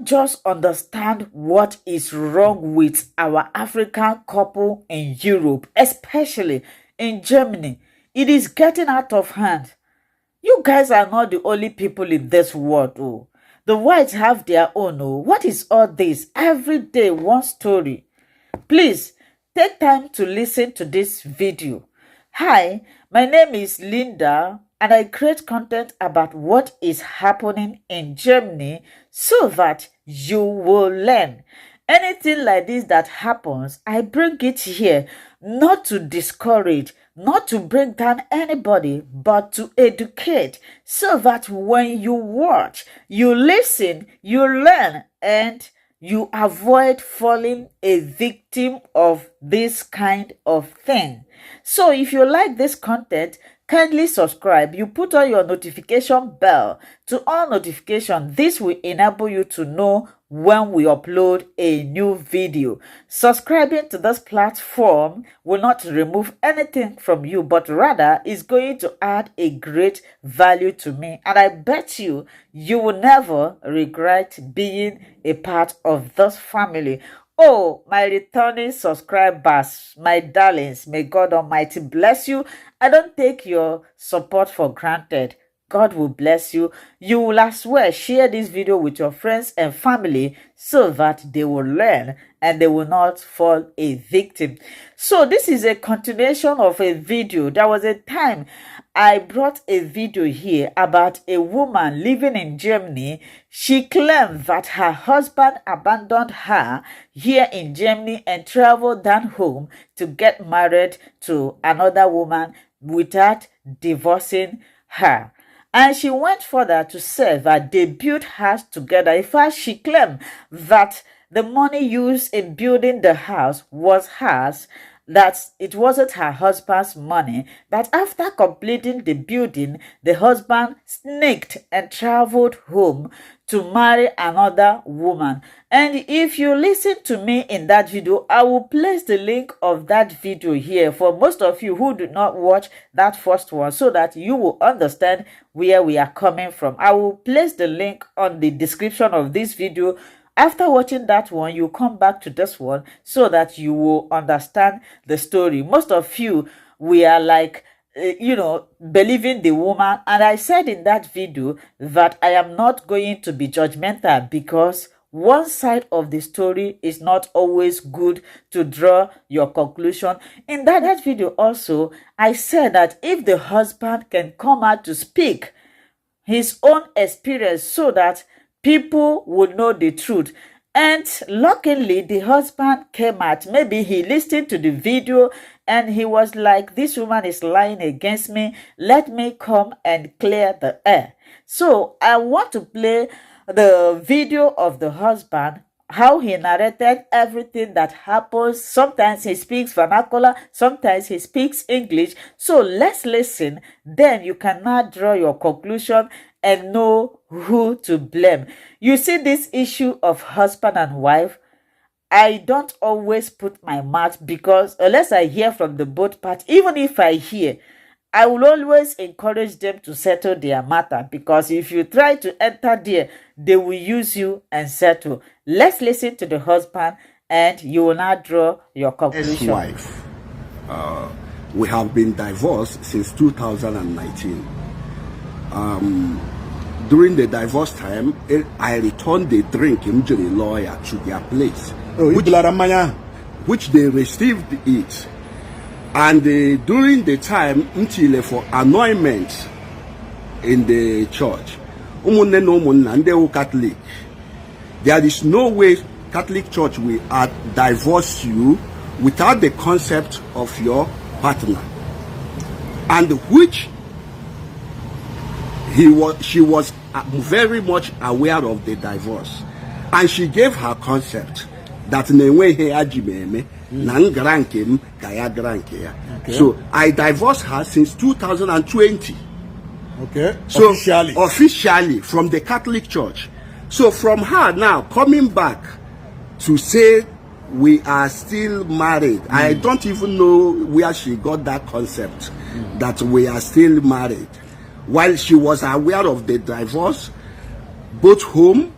just understand what is wrong with our African couple in Europe, especially in Germany. It is getting out of hand. You guys are not the only people in this world. Oh. The whites have their own. Oh. What is all this? Every day, one story. Please, take time to listen to this video. Hi, my name is Linda, and I create content about what is happening in Germany so that you will learn. Anything like this that happens, I bring it here not to discourage, not to bring down anybody, but to educate so that when you watch, you listen, you learn, and you avoid falling a victim of this kind of thing. So if you like this content, kindly subscribe. You put on your notification bell to all notification. This will enable you to know when we upload a new video. Subscribing to this platform will not remove anything from you, but rather is going to add a great value to me. And I bet you will never regret being a part of this family. Oh, my returning subscribers, my darlings, may God Almighty bless you. I don't take your support for granted. God will bless you. You will as well share this video with your friends and family so that they will learn and they will not fall a victim. So this is a continuation of a video. There was a time I brought a video here about a woman living in Germany. She claimed that her husband abandoned her here in Germany and traveled down home to get married to another woman without divorcing her. And she went further to say that they built house together. In fact, she claimed that the money used in building the house was hers, that it wasn't her husband's money, that after completing the building, the husband sneaked and traveled home to marry another woman. And if you listen to me in that video, I will place the link of that video here for most of you who do not watch that first one so that you will understand where we are coming from. I will place the link on the description of this video. After watching that one, you come back to this one so that you will understand the story. Most of you, we are like, believing the woman. And I said in that video that I am not going to be judgmental because one side of the story is not always good to draw your conclusion. In that video also, I said that if the husband can come out to speak his own experience so that people would know the truth. And luckily, the husband came out. Maybe he listened to the video and he was like, this woman is lying against me. Let me come and clear the air. So I want to play the video of the husband, how he narrated everything that happens. Sometimes he speaks vernacular, sometimes he speaks English. So let's listen. Then you can now draw your conclusion and know who to blame. You see this issue of husband and wife, I don't always put my mouth because unless I hear from the both parts, even if I hear, I will always encourage them to settle their matter because if you try to enter there, they will use you and settle. Let's listen to the husband and you will now draw your conclusion. Ex-wife. We have been divorced since 2019. During the divorce time, I returned the drink immediately lawyer to their place, which they received it. And during the time, until for anointment in the church, Catholic, there is no way Catholic Church will divorce you without the concept of your partner, and which she was very much aware of the divorce, and she gave her concept that so I divorced her since 2020. Okay. So officially from the Catholic Church. So from her now coming back to say we are still married, I don't even know where she got that concept that we are still married. While she was aware of the divorce, both home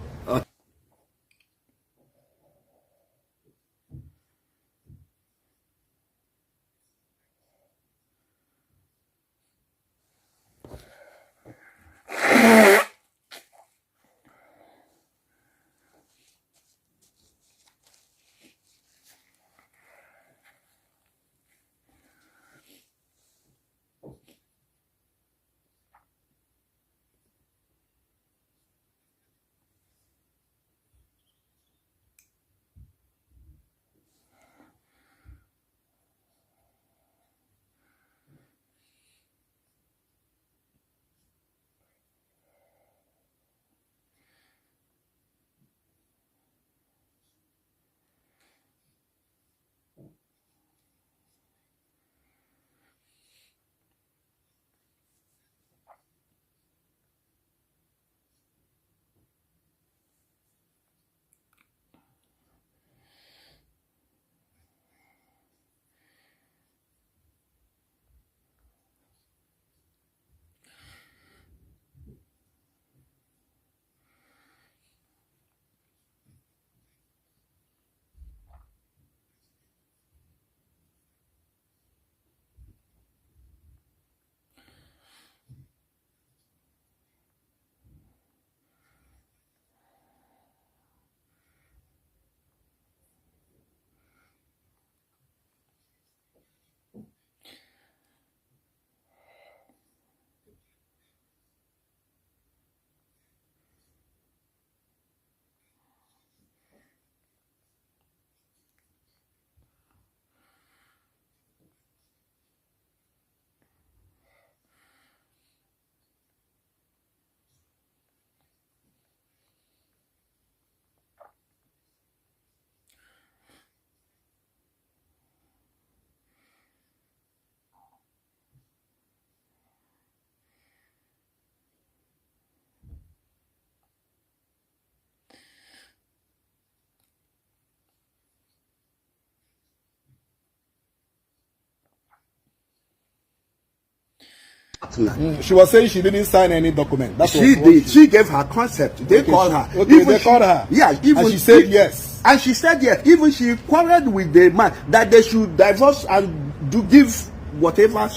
She was saying she didn't sign any document. She did. She gave her concept. They called her. Okay, even they called her. Yeah, even and she said yes. And she said yes. Even she quarreled with the man that they should divorce and give whatever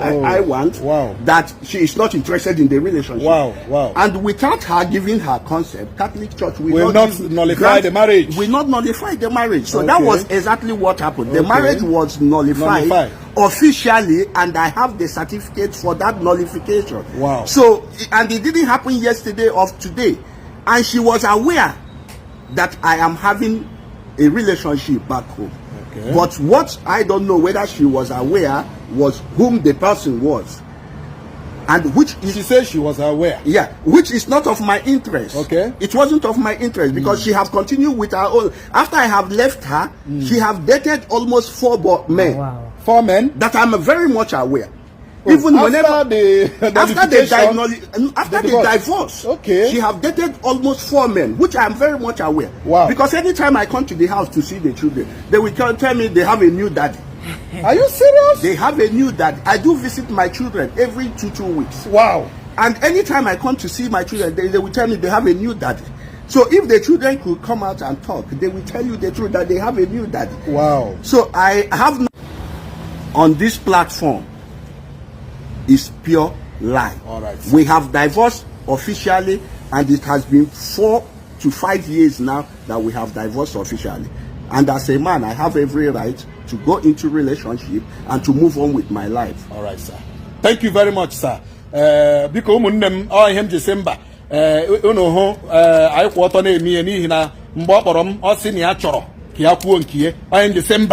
I want. Wow. That she is not interested in the relationship. Wow. And without her giving her concept, Catholic Church will not nullify the marriage. Will not nullify the marriage. So that was exactly what happened. The marriage was nullified officially, and I have the certificate for that nullification. Wow. So, and it didn't happen yesterday or today. And she was aware that I am having a relationship back home. Okay. But what I don't know whether she was aware was whom the person was. And which is, she said she was aware. Yeah, which is not of my interest. Okay. It wasn't of my interest because she has continued with her own. After I have left her, she have dated almost 4 men. Oh, wow. 4 men? That I'm very much aware. Oh, even after whenever the divorce, okay, she have dated almost 4 men, which I am very much aware. Wow. Because anytime I come to the house to see the children, they will tell me they have a new daddy. Are you serious? They have a new daddy. I do visit my children every 2 weeks. Wow. And anytime I come to see my children, they will tell me they have a new daddy. So if the children could come out and talk, they will tell you the truth that they have a new daddy. Wow. So I have on this platform is pure lie. All right. We have divorced officially, and it has been 4 to 5 years now that we have divorced officially. And as a man, I have every right to go into relationship and to move on with my life. All right, sir. Thank you very much, sir. Because umunnem him December. Ho I kwọtọ na-emi ya n'ihi na mgbe ọ kpọrọ m ọ sị na ya chọrọ ka ya kwuo nke ya onye December.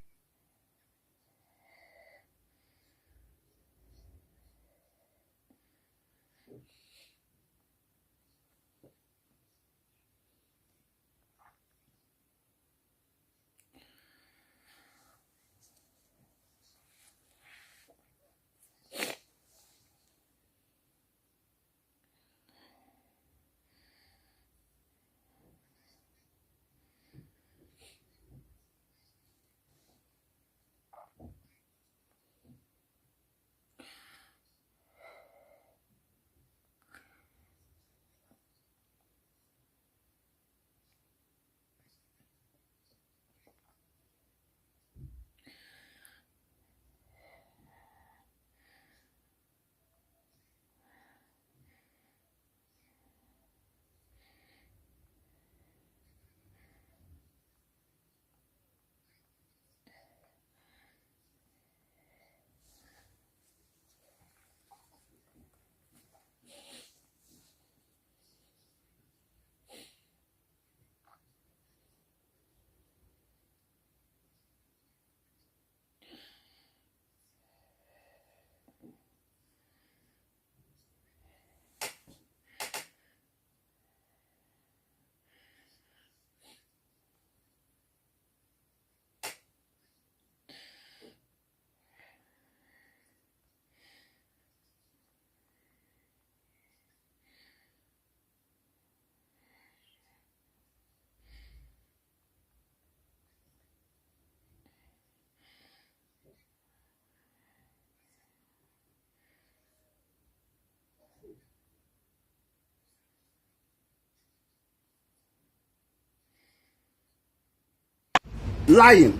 Lying.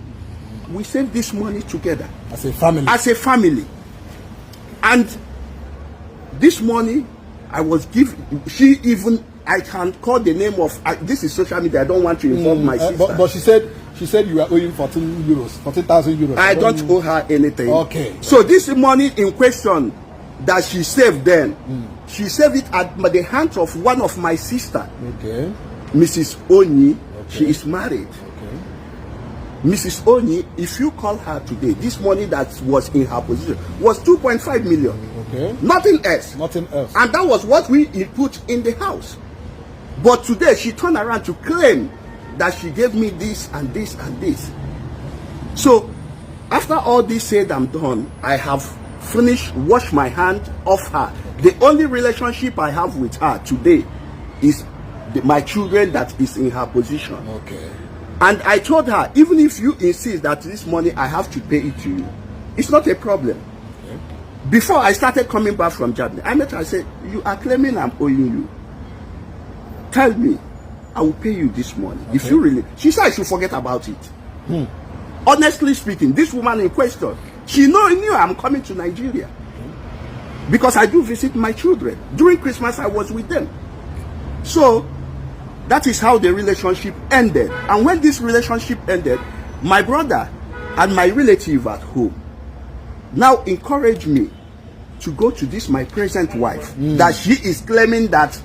We save this money together As a family. As a family. And this money I was given. She even, I can call the name of this is social media. I don't want to inform my sister. But she said you are owing 14,000 euros. I don't owe her anything. Okay. So this money in question that she saved then, she saved it at the hands of one of my sister. Okay. Mrs. Onyi. Okay. She is married. Mrs. Onyi, if you call her today, this money that was in her position was 2.5 million. Okay. Nothing else. Nothing else. And that was what we put in the house. But today she turned around to claim that she gave me this and this and this. So after all this said and done, I have finished, washed my hand off her. The only relationship I have with her today is my children that is in her position. Okay. And I told her, even if you insist that this money I have to pay it to you, it's not a problem. Okay. Before I started coming back from Germany, I met her. I said, "You are claiming I'm owing you. Tell me, I will pay you this money. Okay. If you really..." She said I should forget about it. Honestly speaking, this woman in question, she knew I'm coming to Nigeria. Because I do visit my children. During Christmas, I was with them. So, that is how the relationship ended. And when this relationship ended, my brother and my relative at home now encouraged me to go to this, my present wife, that she is claiming that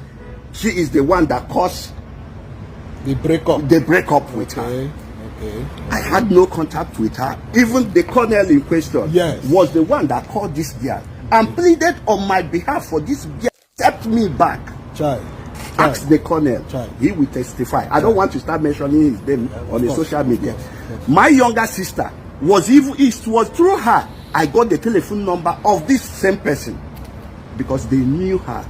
she is the one that caused the breakup with her. Okay. I had no contact with her. Even the colonel in question was the one that called this girl and pleaded on my behalf for this girl to accept me back. Ask the colonel. He will testify. I don't want to start mentioning his name on the social media. My younger sister was it was through her I got the telephone number of this same person, because they knew her.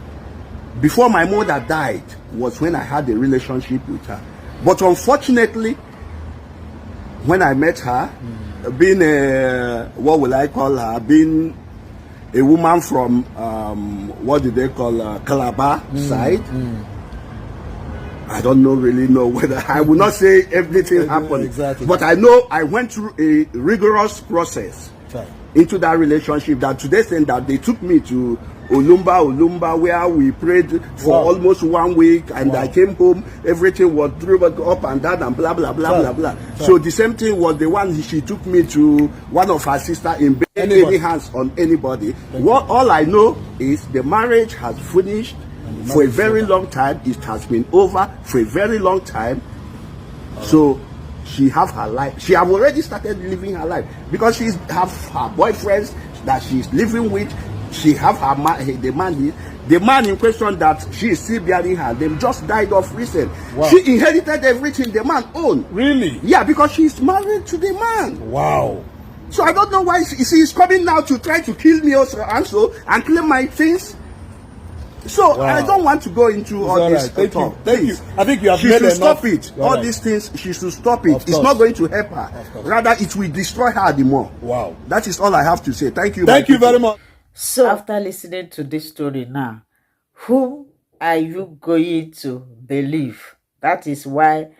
Before my mother died was when I had a relationship with her. But unfortunately, when I met her, being a, what will I call her, being a woman from, what do they call, Calabar side, I don't really know whether, I will not say everything happened, but I know I went through a rigorous process into that relationship, that to the extent that they took me to Olumba, where we prayed for almost 1 week, and I came home, everything was driven up and down and blah blah blah blah blah. So the same thing was the one she took me to one of her sisters in any hands on anybody. What all I know is the marriage has finished for a very long time. It has been over for a very long time. So she have her life. She have already started living her life, because she have her boyfriends that she's living with. She have her the man in question that she is still bearing her. They just died off recent. She inherited everything the man owned. Really? Yeah, because she's married to the man. Wow. So I don't know why she's coming now to try to kill me also and claim my things. So I don't want to go into all this talk. Thank you. I think you have made enough. She should stop it. All these things, she should stop it. It's not going to help her. Rather, it will destroy her the more. Wow. That is all I have to say. Thank you. Thank you very much. So after listening to this story now, whom are you going to believe? That is why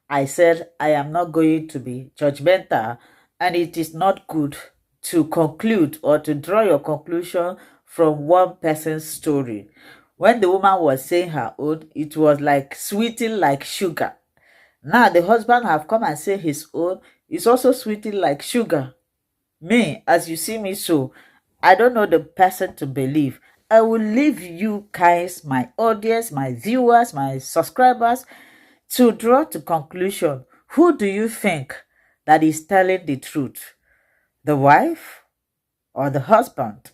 I said I am not going to be judgmental, and it is not good to conclude or to draw your conclusion from one person's story. When the woman was saying her own, it was like sweeting like sugar. Now the husband have come and say his own is also sweeting like sugar. Me, as you see me so, I don't know the person to believe. I will leave you guys, my audience, my viewers, my subscribers, to draw to conclusion. Who do you think that is telling the truth? The wife or the husband?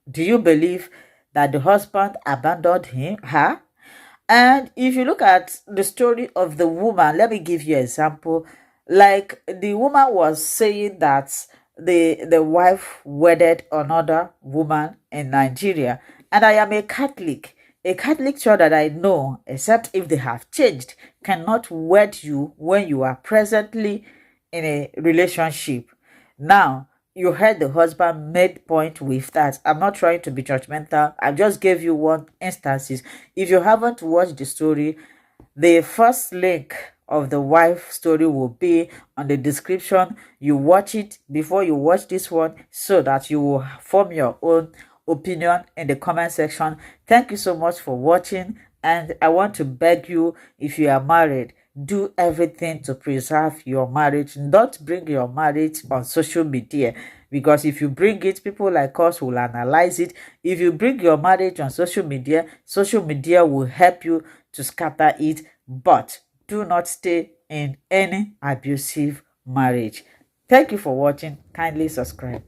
Do you believe that the husband abandoned her? And if you look at the story of the woman, let me give you an example. Like the woman was saying that the wife wedded another woman in Nigeria, and I am a Catholic church that I know, except if they have changed, cannot wed you when you are presently in a relationship. Now you heard the husband made point with that. I'm not trying to be judgmental. I just gave you one instances. If you haven't watched the story, the first link of the wife story will be on the description. You watch it before you watch this one, so that you will form your own opinion in the comment section. Thank you so much for watching, and I want to beg you, if you are married, do everything to preserve your marriage. Don't bring your marriage on social media, because if you bring it, people like us will analyze it. If you bring your marriage on social media will help you to scatter it. But do not stay in any abusive marriage. Thank you for watching. Kindly subscribe.